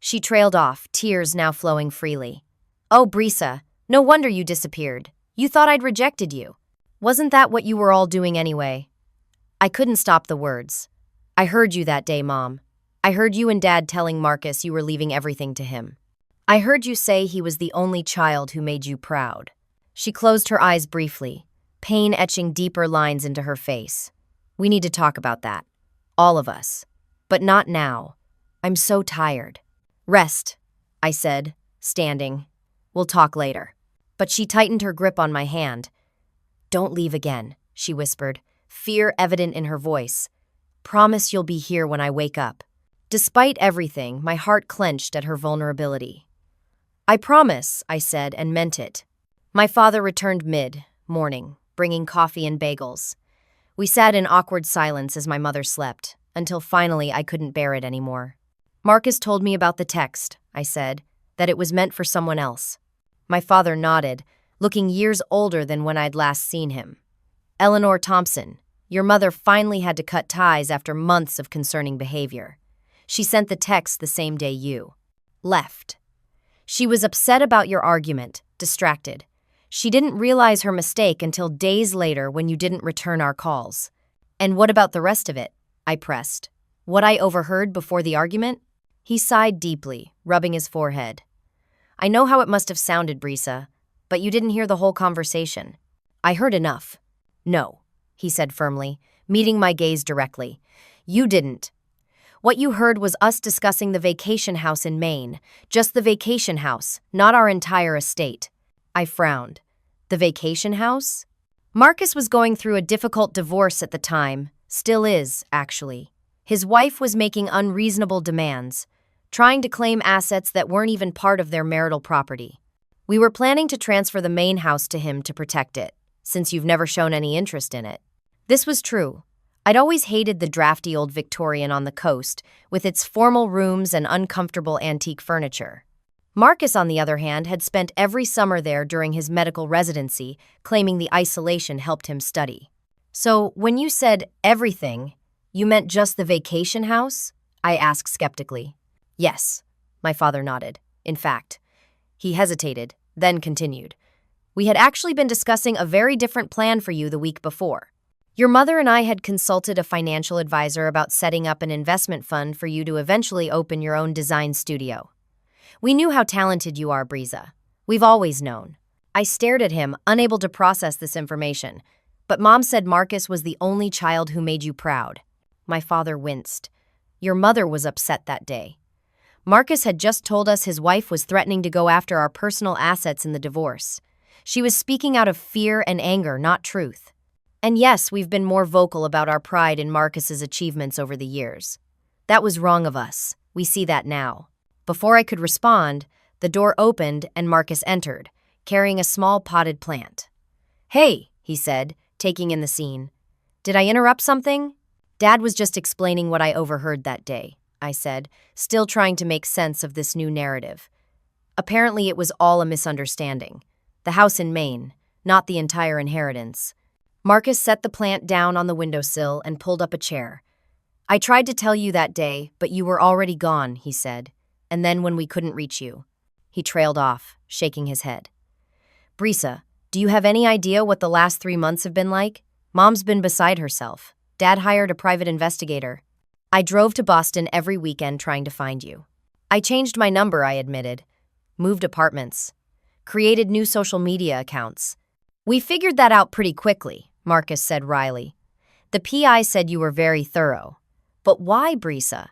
She trailed off, tears now flowing freely. Oh, Brisa, no wonder you disappeared. You thought I'd rejected you. Wasn't that what you were all doing anyway? I couldn't stop the words. I heard you that day, Mom. I heard you and Dad telling Marcus you were leaving everything to him. I heard you say he was the only child who made you proud. She closed her eyes briefly, pain etching deeper lines into her face. We need to talk about that. All of us. But not now. I'm so tired. Rest, I said, standing. We'll talk later. But she tightened her grip on my hand. Don't leave again, she whispered, fear evident in her voice. Promise you'll be here when I wake up. Despite everything, my heart clenched at her vulnerability. I promise, I said, and meant it. My father returned mid-morning, bringing coffee and bagels. We sat in awkward silence as my mother slept, until finally I couldn't bear it anymore. Marcus told me about the text, I said, that it was meant for someone else. My father nodded, looking years older than when I'd last seen him. Eleanor Thompson, your mother finally had to cut ties after months of concerning behavior. She sent the text the same day you left. She was upset about your argument, distracted. She didn't realize her mistake until days later when you didn't return our calls. And what about the rest of it? I pressed. What I overheard before the argument? He sighed deeply, rubbing his forehead. I know how it must have sounded, Brisa, but you didn't hear the whole conversation. I heard enough. No, he said firmly, meeting my gaze directly. You didn't. What you heard was us discussing the vacation house in Maine, just the vacation house, not our entire estate. I frowned. The vacation house? Marcus was going through a difficult divorce at the time, still is, actually. His wife was making unreasonable demands, trying to claim assets that weren't even part of their marital property. We were planning to transfer the main house to him to protect it, since you've never shown any interest in it. This was true. I'd always hated the drafty old Victorian on the coast, with its formal rooms and uncomfortable antique furniture. Marcus, on the other hand, had spent every summer there during his medical residency, claiming the isolation helped him study. So, when you said everything, you meant just the vacation house? I asked skeptically. Yes, my father nodded. In fact, he hesitated, then continued. We had actually been discussing a very different plan for you the week before. Your mother and I had consulted a financial advisor about setting up an investment fund for you to eventually open your own design studio. We knew how talented you are, Brisa. We've always known. I stared at him, unable to process this information. But Mom said Marcus was the only child who made you proud. My father winced. Your mother was upset that day. Marcus had just told us his wife was threatening to go after our personal assets in the divorce. She was speaking out of fear and anger, not truth. And yes, we've been more vocal about our pride in Marcus's achievements over the years. That was wrong of us. We see that now. Before I could respond, the door opened and Marcus entered, carrying a small potted plant. Hey, he said, taking in the scene. Did I interrupt something? Dad was just explaining what I overheard that day, I said, still trying to make sense of this new narrative. Apparently it was all a misunderstanding. The house in Maine, not the entire inheritance. Marcus set the plant down on the windowsill and pulled up a chair. I tried to tell you that day, but you were already gone, he said. And then when we couldn't reach you. He trailed off, shaking his head. Brisa, do you have any idea what the last 3 months have been like? Mom's been beside herself. Dad hired a private investigator. I drove to Boston every weekend trying to find you. I changed my number, I admitted. Moved apartments. Created new social media accounts. We figured that out pretty quickly, Marcus said wryly. The PI said you were very thorough. But why, Brisa?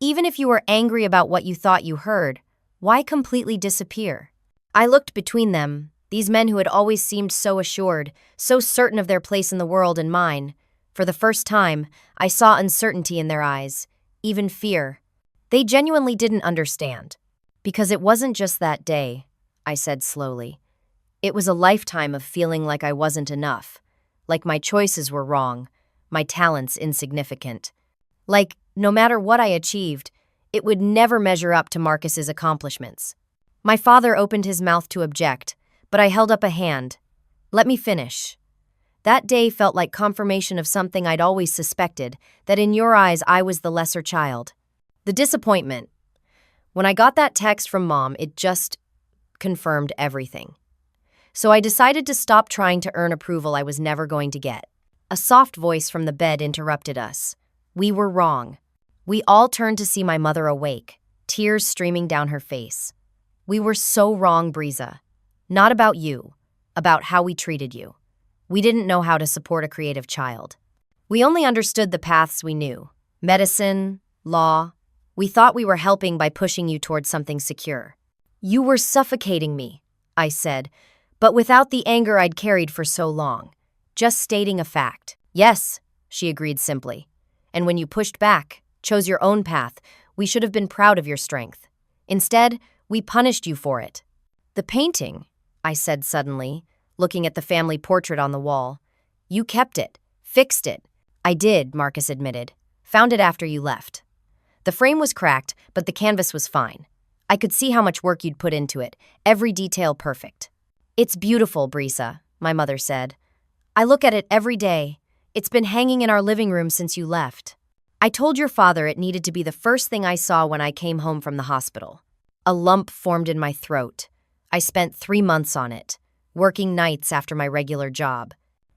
Even if you were angry about what you thought you heard, why completely disappear? I looked between them, these men who had always seemed so assured, so certain of their place in the world and mine. For the first time, I saw uncertainty in their eyes, even fear. They genuinely didn't understand. Because it wasn't just that day, I said slowly. It was a lifetime of feeling like I wasn't enough, like my choices were wrong, my talents insignificant. Like, no matter what I achieved, it would never measure up to Marcus's accomplishments. My father opened his mouth to object, but I held up a hand. Let me finish. That day felt like confirmation of something I'd always suspected, that in your eyes I was the lesser child. The disappointment. When I got that text from Mom, it just confirmed everything. So I decided to stop trying to earn approval I was never going to get. A soft voice from the bed interrupted us. We were wrong. We all turned to see my mother awake, tears streaming down her face. We were so wrong, Brisa. Not about you, about how we treated you. We didn't know how to support a creative child. We only understood the paths we knew. Medicine, law. We thought we were helping by pushing you towards something secure. You were suffocating me, I said, but without the anger I'd carried for so long. Just stating a fact. Yes, she agreed simply. And when you pushed back, chose your own path, we should have been proud of your strength. Instead, we punished you for it. The painting, I said suddenly, looking at the family portrait on the wall. You kept it, fixed it. I did, Marcus admitted. Found it after you left. The frame was cracked, but the canvas was fine. I could see how much work you'd put into it, every detail perfect. It's beautiful, Brisa, my mother said. I look at it every day. It's been hanging in our living room since you left. I told your father it needed to be the first thing I saw when I came home from the hospital. A lump formed in my throat. I spent 3 months on it, working nights after my regular job.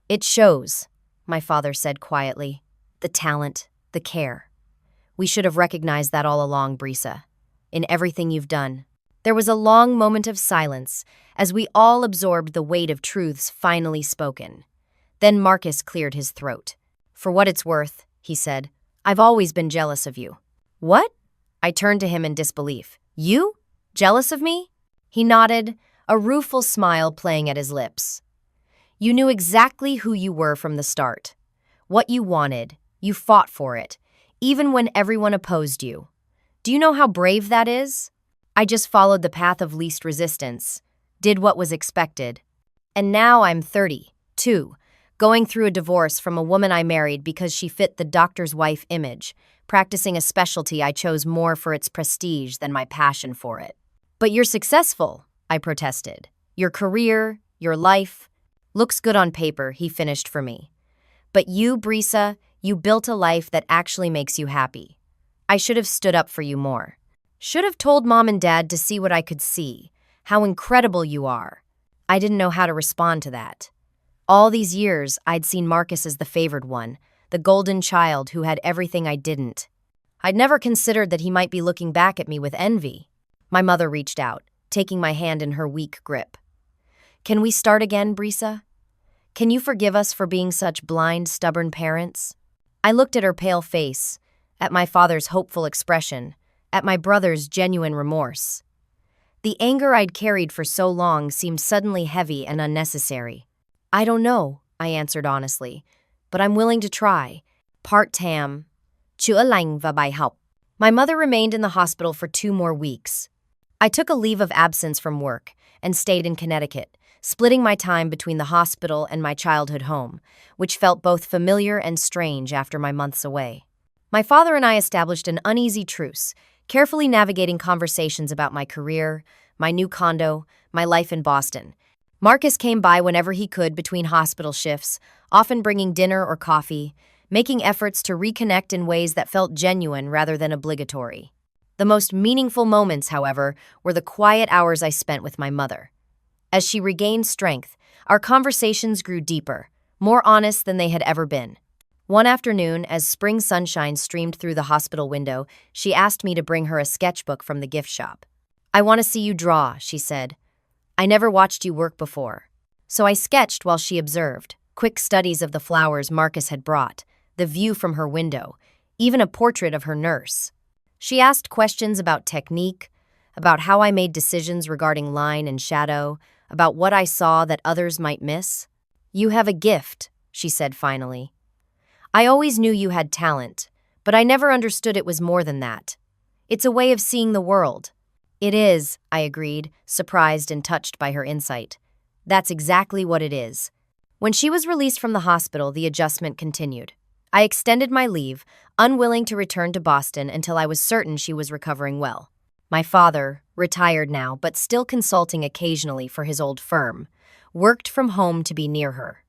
It shows, my father said quietly. The talent, the care. We should have recognized that all along, Brisa. In everything you've done. There was a long moment of silence as we all absorbed the weight of truths finally spoken. Then Marcus cleared his throat. For what it's worth, he said, I've always been jealous of you. What? I turned to him in disbelief. You? Jealous of me? He nodded, a rueful smile playing at his lips. You knew exactly who you were from the start. What you wanted, you fought for it, even when everyone opposed you. Do you know how brave that is? I just followed the path of least resistance, did what was expected. And now I'm 32, going through a divorce from a woman I married because she fit the doctor's wife image, practicing a specialty I chose more for its prestige than my passion for it. But you're successful, I protested. Your career, your life, looks good on paper, he finished for me. But you, Brisa, you built a life that actually makes you happy. I should have stood up for you more. Should have told mom and dad to see what I could see, how incredible you are. I didn't know how to respond to that. All these years, I'd seen Marcus as the favored one, the golden child who had everything I didn't. I'd never considered that he might be looking back at me with envy. My mother reached out, taking my hand in her weak grip. Can we start again, Brisa? Can you forgive us for being such blind, stubborn parents? I looked at her pale face, at my father's hopeful expression, at my brother's genuine remorse. The anger I'd carried for so long seemed suddenly heavy and unnecessary. I don't know, I answered honestly, but I'm willing to try. Part Tam. Chữa lành và bài học. My mother remained in the hospital for 2 more weeks. I took a leave of absence from work and stayed in Connecticut, splitting my time between the hospital and my childhood home, which felt both familiar and strange after my months away. My father and I established an uneasy truce, carefully navigating conversations about my career, my new condo, my life in Boston. Marcus came by whenever he could between hospital shifts, often bringing dinner or coffee, making efforts to reconnect in ways that felt genuine rather than obligatory. The most meaningful moments, however, were the quiet hours I spent with my mother. As she regained strength, our conversations grew deeper, more honest than they had ever been. One afternoon, as spring sunshine streamed through the hospital window, she asked me to bring her a sketchbook from the gift shop. "I want to see you draw," she said. "I never watched you work before." So I sketched while she observed, quick studies of the flowers Marcus had brought, the view from her window, even a portrait of her nurse. She asked questions about technique, about how I made decisions regarding line and shadow, about what I saw that others might miss. "You have a gift," she said finally. "I always knew you had talent, but I never understood it was more than that. It's a way of seeing the world." "It is," I agreed, surprised and touched by her insight. "That's exactly what it is." When she was released from the hospital, the adjustment continued. I extended my leave, unwilling to return to Boston until I was certain she was recovering well. My father, retired now but still consulting occasionally for his old firm, worked from home to be near her.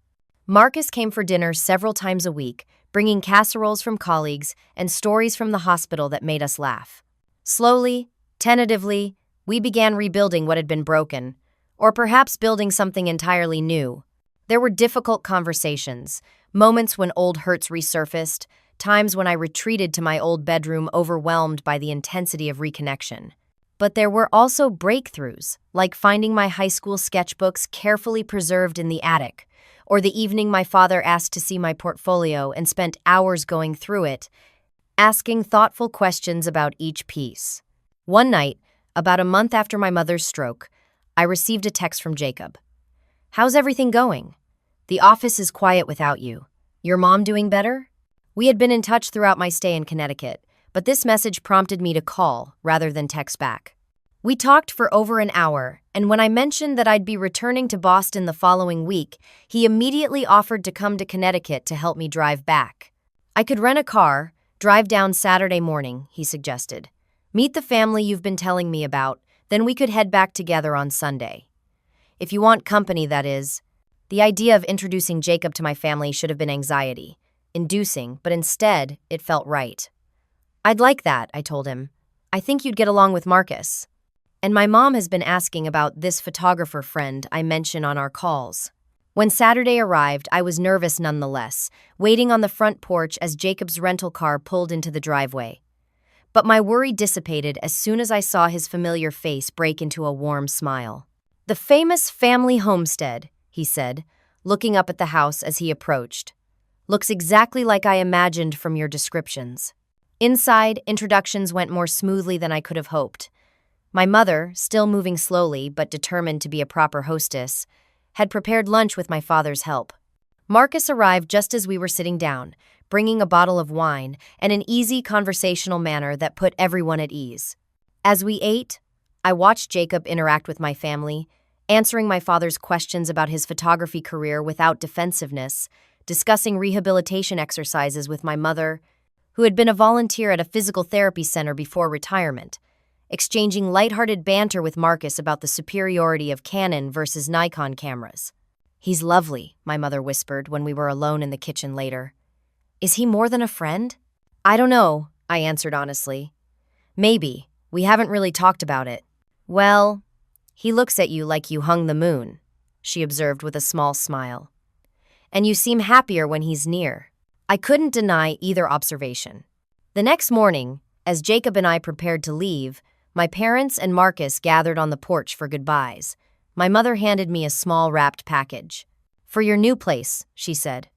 Marcus came for dinner several times a week, bringing casseroles from colleagues and stories from the hospital that made us laugh. Slowly, tentatively, we began rebuilding what had been broken, or perhaps building something entirely new. There were difficult conversations, moments when old hurts resurfaced, times when I retreated to my old bedroom overwhelmed by the intensity of reconnection. But there were also breakthroughs, like finding my high school sketchbooks carefully preserved in the attic, or the evening my father asked to see my portfolio and spent hours going through it, asking thoughtful questions about each piece. One night, about a month after my mother's stroke, I received a text from Jacob. "How's everything going? The office is quiet without you. Your mom doing better?" We had been in touch throughout my stay in Connecticut, but this message prompted me to call rather than text back. We talked for over an hour, and when I mentioned that I'd be returning to Boston the following week, he immediately offered to come to Connecticut to help me drive back. I could rent a car, drive down Saturday morning, he suggested. Meet the family you've been telling me about, then we could head back together on Sunday. If you want company, that is. The idea of introducing Jacob to my family should have been anxiety-inducing, but instead, it felt right. "I'd like that," I told him. "I think you'd get along with Marcus. And my mom has been asking about this photographer friend I mention on our calls." When Saturday arrived, I was nervous nonetheless, waiting on the front porch as Jacob's rental car pulled into the driveway. But my worry dissipated as soon as I saw his familiar face break into a warm smile. "The famous family homestead," he said, looking up at the house as he approached. "Looks exactly like I imagined from your descriptions." Inside, introductions went more smoothly than I could have hoped. My mother, still moving slowly but determined to be a proper hostess, had prepared lunch with my father's help. Marcus arrived just as we were sitting down, bringing a bottle of wine and an easy conversational manner that put everyone at ease. As we ate, I watched Jacob interact with my family, answering my father's questions about his photography career without defensiveness, discussing rehabilitation exercises with my mother, who had been a volunteer at a physical therapy center before retirement, exchanging lighthearted banter with Marcus about the superiority of Canon versus Nikon cameras. He's lovely, my mother whispered when we were alone in the kitchen later. Is he more than a friend? I don't know, I answered honestly. Maybe. We haven't really talked about it. Well, he looks at you like you hung the moon, she observed with a small smile. And you seem happier when he's near. I couldn't deny either observation. The next morning, as Jacob and I prepared to leave, my parents and Marcus gathered on the porch for goodbyes. My mother handed me a small wrapped package. For your new place, she said.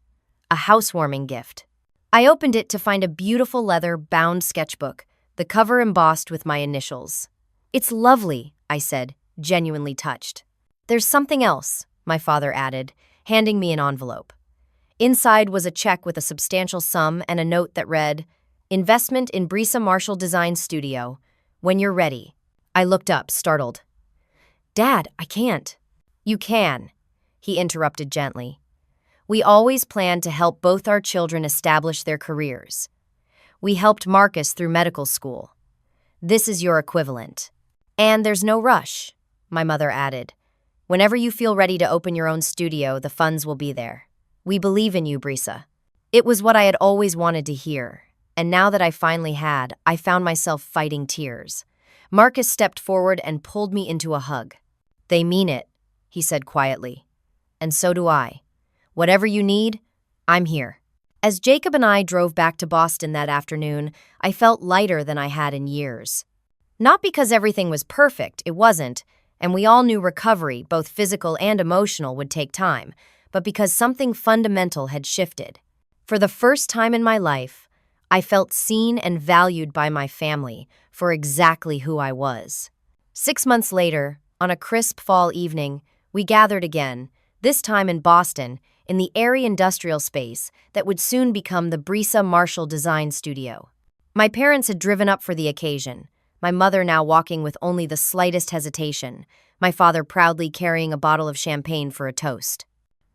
A housewarming gift. I opened it to find a beautiful leather-bound sketchbook, the cover embossed with my initials. It's lovely, I said, genuinely touched. There's something else, my father added, handing me an envelope. Inside was a check with a substantial sum and a note that read, Investment in Brisa Marshall Design Studio. When you're ready. I looked up, startled. Dad, I can't. You can, he interrupted gently. We always planned to help both our children establish their careers. We helped Marcus through medical school. This is your equivalent. And there's no rush, my mother added. Whenever you feel ready to open your own studio, the funds will be there. We believe in you, Brisa. It was what I had always wanted to hear, and now that I finally had, I found myself fighting tears. Marcus stepped forward and pulled me into a hug. They mean it, he said quietly. And so do I. Whatever you need, I'm here. As Jacob and I drove back to Boston that afternoon, I felt lighter than I had in years. Not because everything was perfect, it wasn't, and we all knew recovery, both physical and emotional, would take time, but because something fundamental had shifted. For the first time in my life, I felt seen and valued by my family for exactly who I was. 6 months later, on a crisp fall evening, we gathered again, this time in Boston, in the airy industrial space that would soon become the Brisa Marshall Design Studio. My parents had driven up for the occasion, my mother now walking with only the slightest hesitation, my father proudly carrying a bottle of champagne for a toast.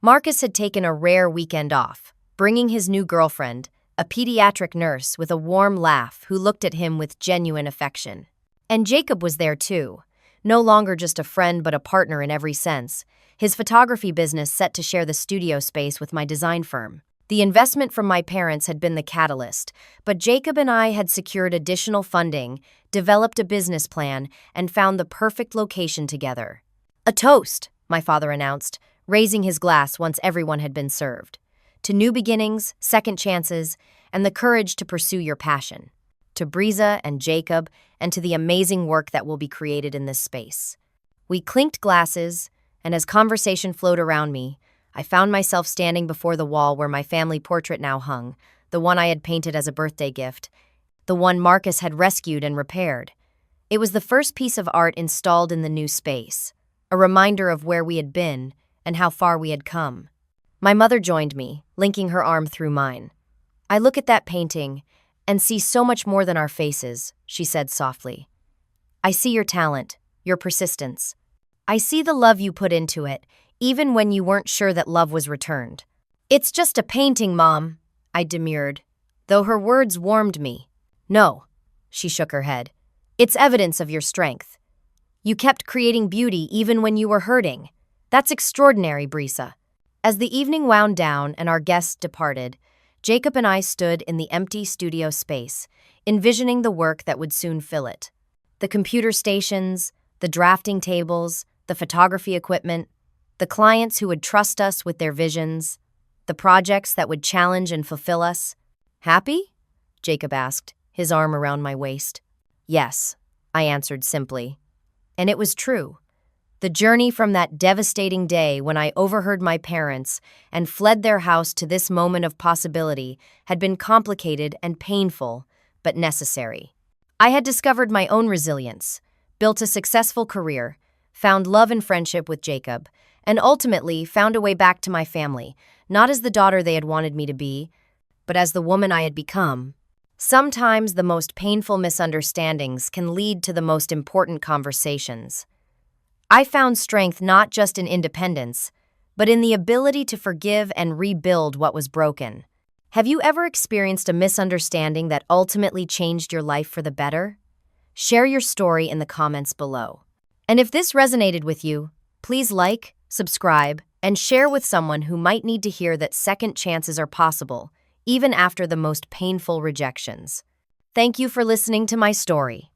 Marcus had taken a rare weekend off, bringing his new girlfriend, a pediatric nurse with a warm laugh who looked at him with genuine affection. And Jacob was there too, no longer just a friend but a partner in every sense, his photography business set to share the studio space with my design firm. The investment from my parents had been the catalyst, but Jacob and I had secured additional funding, developed a business plan, and found the perfect location together. A toast, my father announced, raising his glass once everyone had been served. To new beginnings, second chances, and the courage to pursue your passion. To Brisa and Jacob, and to the amazing work that will be created in this space. We clinked glasses, and as conversation flowed around me, I found myself standing before the wall where my family portrait now hung, the one I had painted as a birthday gift, the one Marcus had rescued and repaired. It was the first piece of art installed in the new space, a reminder of where we had been and how far we had come. My mother joined me, linking her arm through mine. I look at that painting and see so much more than our faces, she said softly. I see your talent, your persistence. I see the love you put into it, even when you weren't sure that love was returned. It's just a painting, Mom, I demurred, though her words warmed me. No, she shook her head. It's evidence of your strength. You kept creating beauty even when you were hurting. That's extraordinary, Brisa. As the evening wound down and our guests departed, Jacob and I stood in the empty studio space, envisioning the work that would soon fill it. The computer stations, the drafting tables, the photography equipment, the clients who would trust us with their visions, the projects that would challenge and fulfill us. Happy? Jacob asked, his arm around my waist. Yes, I answered simply. And it was true. The journey from that devastating day when I overheard my parents and fled their house to this moment of possibility had been complicated and painful, but necessary. I had discovered my own resilience, built a successful career, found love and friendship with Jacob, and ultimately found a way back to my family, not as the daughter they had wanted me to be, but as the woman I had become. Sometimes the most painful misunderstandings can lead to the most important conversations. I found strength not just in independence, but in the ability to forgive and rebuild what was broken. Have you ever experienced a misunderstanding that ultimately changed your life for the better? Share your story in the comments below. And if this resonated with you, please like, subscribe, and share with someone who might need to hear that second chances are possible, even after the most painful rejections. Thank you for listening to my story.